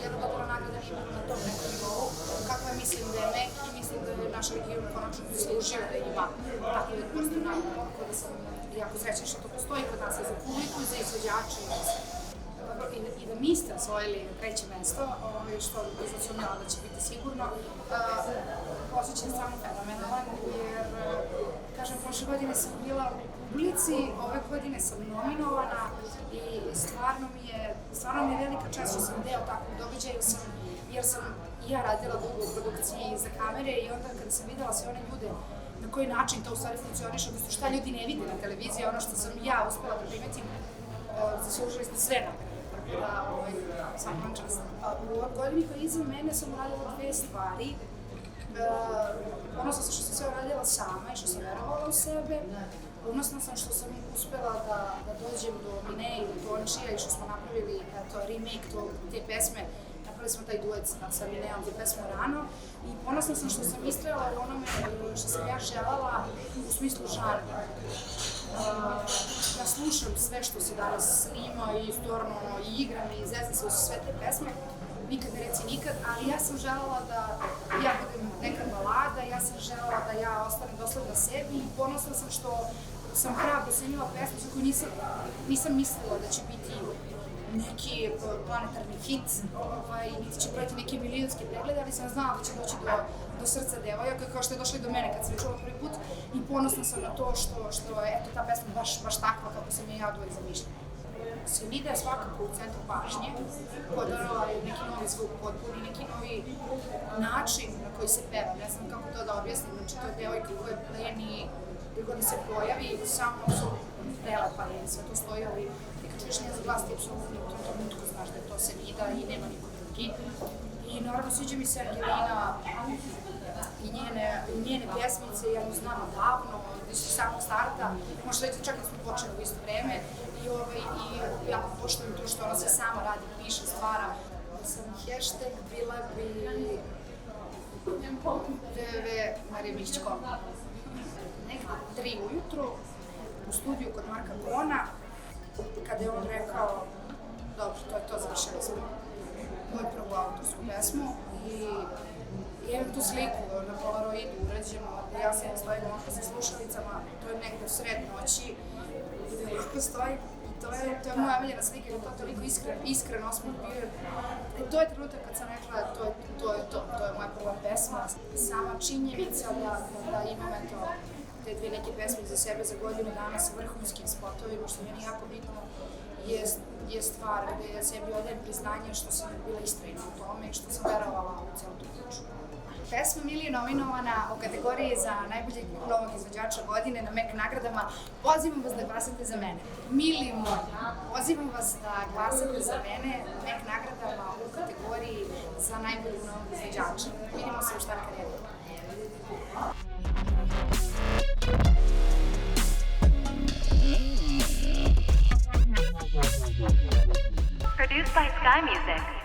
jedna dobra nagrada na tom nekom nivou, kako ja mislim da je Mek i mislim da je naš region konačno zaslužio da ima takvu vrstu nagrada, kada sam jako srećna što to postoji kod nas i za publiku i za izvođače i da mi ste osvojili treće mesto, što sumnjala da će biti sigurno. Osjećaj je stvarno fenomenalan, jer, kažem, prošle godine sam bila u publici, ove godine sam nominovana i stvarno mi je velika čast što sam deo takvog događaja, jer sam i ja radila dugo u produkciji za kamere i onda kada sam videla sve one ljude na koji način to u stvari funkcioniše, odnosno šta ljudi ne vide na televiziji, ono što sam ja uspela da primetim, zaslužili ste sve nagrade. Svaka vam čast. U godini koja iza mene sam uradila dve stvari. Ponosna sam što sam sve uradila sama i što sam verovala u sebe. Ponosna sam što sam uspela da dođem do Mineje i do Tončija i što smo napravili remake te pesme. Napravili smo taj duet sa Minejom za pesmu Rano. I ponosna sam što sam istrajala u onome što sam ja želala u smislu žanra. Ja slušam sve što se danas snima i stvarno i igram i zezam se uz sve te pesme, nikad ne reci nikad, ali ja sam želela da ja budem neka balada, ja sam želela da ja ostanem dosledna sebi i ponosna sam što sam hrabro snimila pesmu za koju nisam mislila da će biti neki planetarni hit, niti će brojiti neke milionske preglede, ali sam znala da će doći do srca devojaka, kao što je došla i do mene kad sam čula prvi put i ponosna sam na to što je ta pesma baš takva kako sam je ja od uvek zamišljala. Svilida je svakako u centru pažnje, podorala je neki novi zvuk potpuni, neki novi način na koji se peva, ne znam kako to da objasnim, znači to je devojka koja pleni, gdje god se pojavi, samo su prelepa je, sve to stoji, ali kad čuješ njen glas ti apsolutno u tom trenutku znaš da je to Svilida i nema niko drugi. I naravno sviđa mi se Angelina i njene pjesmice, ja nju znam davno, iz samog starta, možda reći čak da smo počeli u isto vreme i ja poštujem to što ona se sama radi, piše, stvara. Sam hashtag bila bi VV Marija Mišćko. Nekako 3 ujutru u studiju kod Marka Kona, kada je on rekao, dobro, to je to, završili smo moju prvu autorsku pesmu i imam tu sliku na Polaroidu urađenu, gde ja sam stojim ovako sa slušalicama, to je negde u sred noći, gde ovako stojim i to je moja omiljena slika, jer je to toliko iskren osmeh bio. To je trenutak kad sam rekla, to je moja prva pesma. Sama činjenica da imam te dve neke pesme za sebe za godinu dana sa vrhunskim spotovima, što meni jako bitno, je stvar gde ja sebi odajem priznanje što sam bila istrajna u tome i što sam verovala u celu tu priču. Pesma Mili je nominovana u kategoriji za najboljeg novog izvođača godine na Mek nagradama. Pozivam vas da glasate za mene. Mili moj, pozivam vas da glasate za mene na Mek nagradama u kategoriji za najboljeg novog izvođača. Vidimo se u Šta karijeri. Produced by Sky Music.